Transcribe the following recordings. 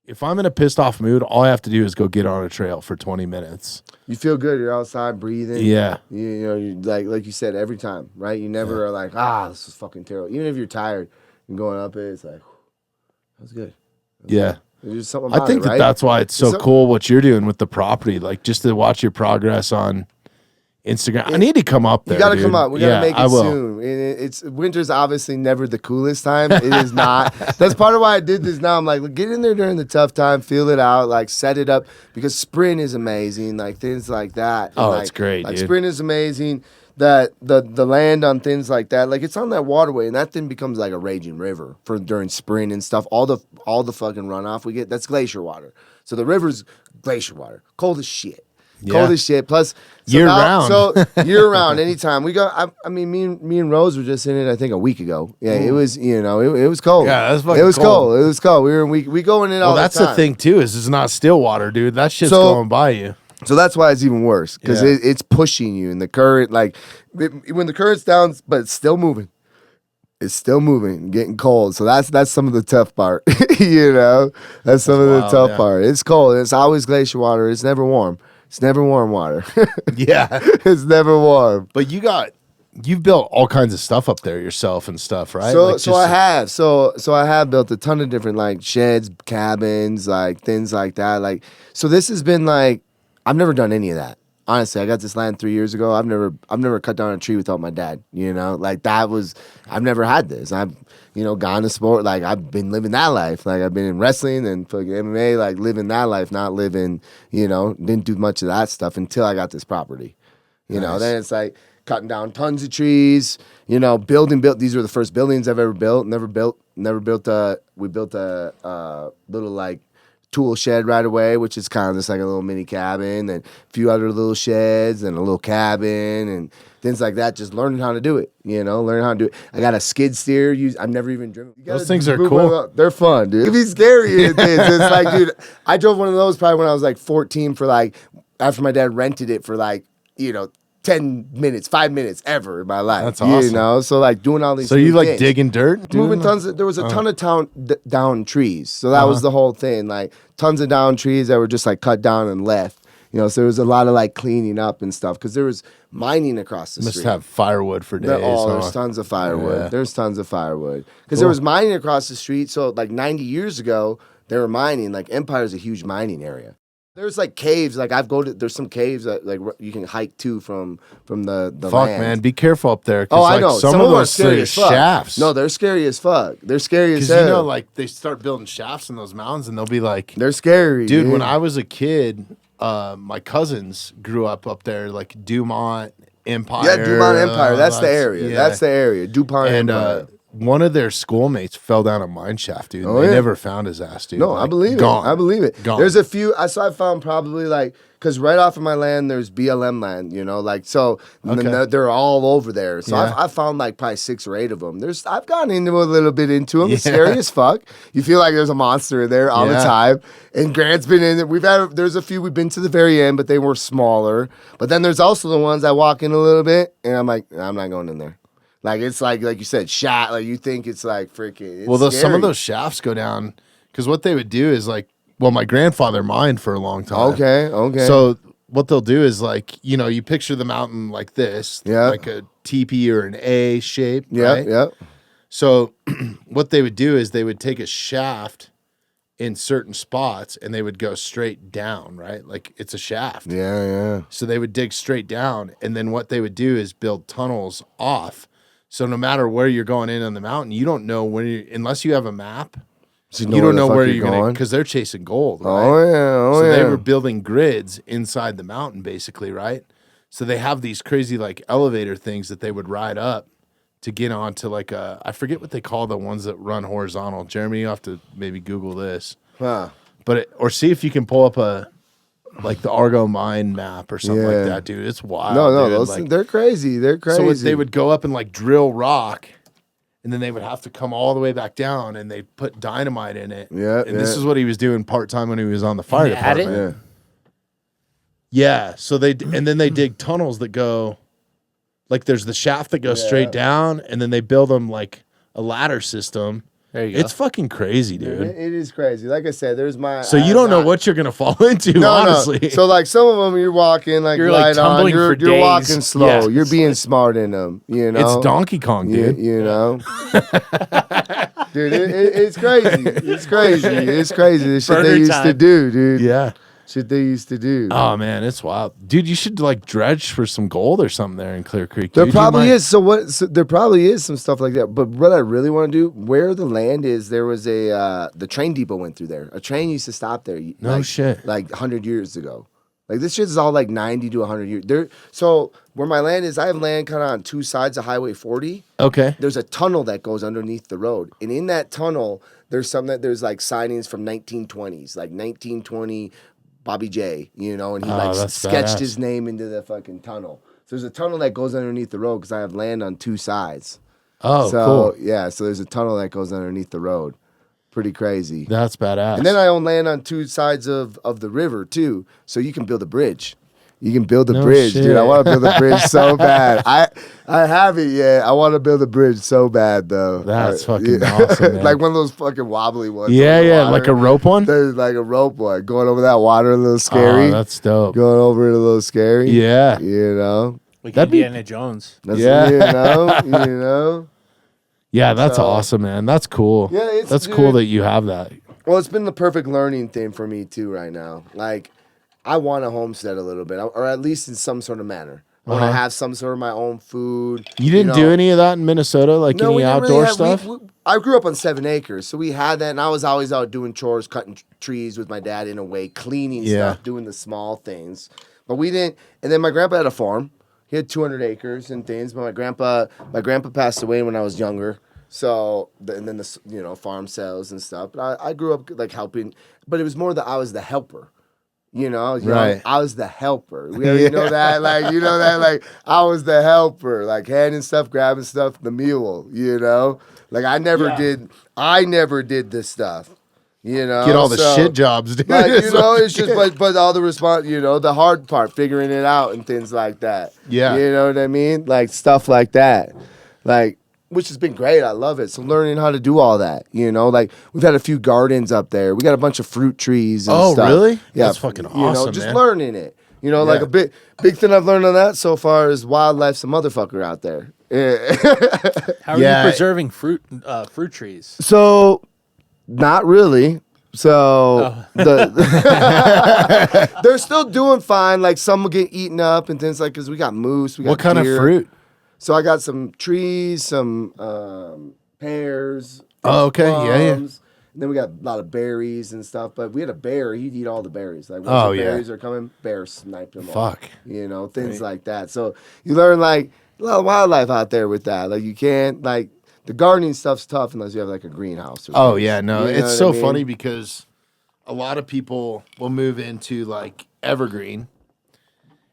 if I'm in a pissed off mood, all I have to do is go get on a trail for 20 minutes. You feel good. You're outside breathing. Yeah. You know, you like you said, every time, right? You never are like, this is fucking terrible. Even if you're tired and going up it, it's like, that's good. That's good. There's just something about I think it, right? that's why it's so cool what you're doing with the property. Like, just to watch your progress on Instagram. I need to come up there. You got to come up. We got to make it will. soon. It's winter's obviously never the coolest time. It is not. That's part of why I did this now. I'm like, get in there during the tough time, feel it out, like set it up, because spring is amazing, like things like that. Oh, like, it's great, like dude. spring is amazing. That the land on things like that, like it's on that waterway, and that thing becomes like a raging river for during spring and stuff. All the fucking runoff we get, that's glacier water. So the river's glacier water, cold as shit. Cold as shit. Plus, year round. So year round, anytime we go. I mean, me and Rose were just in it. I think a week ago. Yeah, it was. You know, it was cold. Yeah, that's fucking It was cold. It was cold. We go in it all the time. Well, that's the thing too. Is it's not still water, dude. That shit's going by you. So that's why it's even worse, because it's pushing you in the current. Like when the current's down, but it's still moving. It's still moving, getting cold. So that's some of the tough part. You know, that's some of the tough part. It's cold. It's always glacier water. It's never warm. It's never warm water. Yeah. It's never warm. But you've built all kinds of stuff up there yourself and stuff, right? So like so I have. So I have built a ton of different like sheds, cabins, like things like that. Like so this has been like I've never done any of that. Honestly, I got this land 3 years ago. I've never cut down a tree without my dad. You know, like I've never had this. I've gone to sport. Like I've been living that life. Like I've been in wrestling and fucking MMA. Like living that life, not living. Didn't do much of that stuff until I got this property. You know, then it's like cutting down tons of trees. Building. These were the first buildings I've ever built. Never built. We built a little like tool shed right away, which is kind of just like a little mini cabin, and a few other little sheds and a little cabin and things like that. Just learning how to do it, learning how to do it. I got a skid steer. I've never even driven. Those things are cool. They're fun, dude. It'd be scary. It's like, dude, I drove one of those probably when I was like 14 for like, after my dad rented it for like, 10 minutes, 5 minutes ever in my life. That's awesome. So like doing all these. So you like things. digging dirt, Moving tons. There was a ton of down trees. So that was the whole thing. Like tons of down trees that were just like cut down and left. So there was a lot of like cleaning up and stuff because there was mining across the street. Must have firewood for days. There's tons of firewood. Yeah. There's tons of firewood because there was mining across the street. So like 90 years ago, they were mining. Like Empire's a huge mining area. There's like caves, like there's some caves that like you can hike to from the fuck, land. Man, be careful up there. Oh, I know. Some of those scary as fuck. Shafts. No, they're scary as fuck. They're scary as hell. Because like they start building shafts in those mountains, and they'll be like, they're scary, dude. When I was a kid, my cousins grew up there, like Dumont Empire. Yeah, Dumont Empire. That's the area. Yeah. That's the area. DuPont Empire. One of their schoolmates fell down a mine shaft, dude. They never found his ass, dude. No, like, I believe gone. it. I believe it. Gone. There's a few. I found probably like, because right off of my land, there's BLM land, like, so they're all over there. So I found like probably 6 or 8 of them. I've gotten into a little bit into them. It's scary as fuck. You feel like there's a monster in there all the time. And Grant's been in it. There's a few we've been to the very end, but they were smaller. But then there's also the ones I walk in a little bit, and I'm like, I'm not going in there. Like, it's like you said, shot. Like, you think it's like freaking. It's some of those shafts go down because what they would do is like, well, my grandfather mined for a long time. Okay. So what they'll do is like, you picture the mountain like this, like a teepee or an A shape. Right? Yeah. So what they would do is they would take a shaft in certain spots and they would go straight down, right? Like it's a shaft. Yeah. So they would dig straight down. And then what they would do is build tunnels off. So no matter where you're going in on the mountain, you don't know unless you have a map, so you don't know where you're going because they're chasing gold, right? Oh, yeah. They were building grids inside the mountain, basically, right? So they have these crazy like elevator things that they would ride up to get onto like I forget what they call the ones that run horizontal. Jeremy, you have to maybe Google this. Huh. Or see if you can pull up like the Argo mine map or something like that, dude. It's wild. No, dude. those they're crazy. They're crazy. So they would go up and like drill rock, and then they would have to come all the way back down, and they put dynamite in it. Yeah. And this is what he was doing part time when he was on the fire department. Yeah. So then they dig tunnels that go, like there's the shaft that goes straight down, and then they build them like a ladder system, There you go. It's fucking crazy, It, dude. it is crazy. Like I said, there's my. So I you have don't know not- what you're gonna fall into, No, honestly. no. So like some of them, you're walking like You're, like, right on. tumbling You're for you're days. walking slow. Yeah. You're being smart in them. You know. It's Donkey Kong, You, dude. you know. Dude, it's crazy. It's crazy. It's crazy. The shit Burger they used to time. do, dude. Yeah. Shit they used to do. Oh man, it's wild, dude. You should like dredge for some gold or something there in Clear Creek. There dude. You probably might- is. So what? So there probably is some stuff like that. But what I really want to do, where the land is, there was the train depot went through there. A train used to stop there. No shit. Like 100 years ago. Like this shit is all like 90 to 100 years. There. So where my land is, I have land kind of on two sides of Highway 40. Okay. There's a tunnel that goes underneath the road, and in that tunnel, there's like signings from 1920s, like 1920 Bobby J, you know, and he like that's sketched badass. his name into the fucking tunnel. So there's a tunnel that goes underneath the road because I have land on two sides. Oh, so cool. yeah, so there's a tunnel that goes underneath the road. Pretty crazy. That's badass. And then I own land on two sides of the river too, so you can build a bridge. You can build a No bridge, dude. shit. I want to build a bridge so bad. I haven't yet. I want to build a bridge so bad though. That's fucking awesome, man. Like one of those fucking wobbly ones. yeah, over the yeah, water. like a rope one. There's like a rope one going over that water, a little scary. Oh, that's dope. Going over it a little scary. Yeah. You know. Like That'd be- Indiana Jones. That's, Yeah. You know. You know. Yeah, that's So- awesome, man. That's cool. Yeah, it's- that's cool dude. that you have that. Well, it's been the perfect learning thing for me too right now. Like, I want to homestead a little bit, or at least in some sort of manner. I want to have some sort of my own food. You didn't do know. any of that in Minnesota, like any we didn't outdoor really have- stuff? I grew up on 7 acres, so we had that, and I was always out doing chores, cutting trees with my dad in a way, cleaning Yeah. stuff, doing the small things. But we didn't. And then my grandpa had a farm. He had 200 acres and things. But my grandpa passed away when I was younger. So and then the farm sales and stuff. But I grew up like helping, but it was more that I was the helper. You know, I was young. Right. I was the helper. We already know that. Like, you know that, like, I was the helper, like handing stuff, grabbing stuff, the mule, you know? Like I never did this stuff. You know, Get all the so, shit jobs, dude. like, It's you know, like- it's just but all the response, you know, the hard part, figuring it out and things like that. Yeah. You know what I mean? Like stuff like that. Like, which has been great. I love it. So learning how to do all that, you know, like we've had a few gardens up there. We got a bunch of fruit trees and Oh, stuff. really? Yeah. That's fucking You know, awesome, just man. learning it. You know, like Yeah. a big thing I've learned on that so far is wildlife's a motherfucker out there. How are Yeah. you preserving fruit trees? So, not really. So they're still doing fine. Like some will get eaten up and things like because we got moose. We got What kind deer. of fruit? So I got some trees, some pears. Oh, okay. Yeah, yeah. plums, And then we got a lot of berries and stuff. But we had a bear. He'd eat all the berries. Like once Oh, the yeah. berries are coming, bear sniped them all. Fuck. You know, things like that. So you learn like a lot of wildlife out there with that. Like you can't like the gardening stuff's tough unless you have like a greenhouse. Or Oh something. yeah, no, You know it's what so I mean? funny because a lot of people will move into like evergreen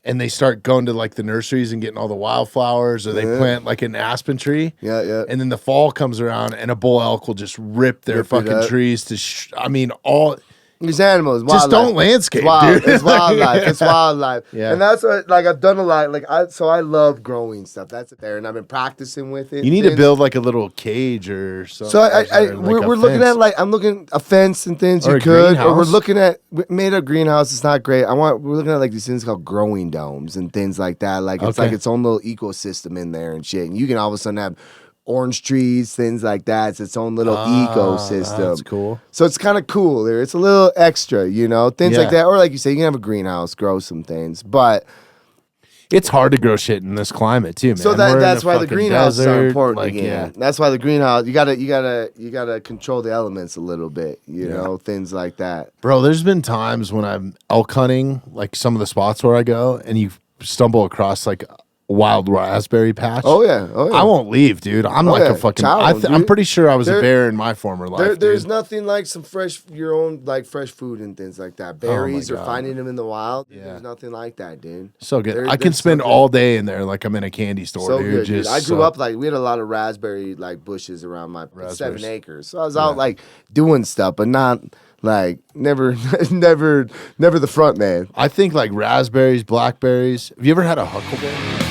and they start going to like the nurseries and getting all the wildflowers or they plant like an aspen tree. Yeah, yeah. And then the fall comes around and a bull elk will just rip their Rip it fucking up. trees to all These animals, just wildlife. don't landscape, It's wild. dude. It's wildlife. It's wildlife. Yeah. And that's what, like, I've done a lot. Like, I love growing stuff. That's it there. And I've been practicing with it. You need to Things. build like a little cage or something. So or like we're a looking fence. at like I'm looking a fence and things Or you a could, or we're greenhouse. looking at we made a greenhouse. It's not great. We're looking at like these things called growing domes and things like that. Like it's Okay. like its own little ecosystem in there and shit. And you can all of a sudden have orange trees, things like that. It's its own little ecosystem. That's cool. So it's kind of cool there. It's a little extra, you know, things like Yeah. that. Or like you say, you can have a greenhouse, grow some things, but. It's hard to grow shit in this climate too, man. So We're in that's a why the fucking greenhouses are desert, important like, again. yeah. That's why the greenhouse you gotta control the elements a little bit, you know, things like that. Bro, there's been times when I'm elk hunting, like some of the spots where I go, and you stumble across like a wild raspberry patch. Oh yeah. I won't leave, dude. I'm like yeah. a fucking. Chow, I'm dude. pretty sure I was There- a bear in my former life. There's dude. nothing like some your own like fresh food and things like that. Berries or God. finding them in the wild. Yeah. There's nothing like that, dude. So good. There- I can there's spend something- all day in there like I'm in a candy store, So dude. good, dude. Just I grew so- up like we had a lot of raspberry like bushes around my 7 Raspberries. acres. So I was out like doing stuff, but not like never the front man. I think like raspberries, blackberries. Have you ever had a huckleberry?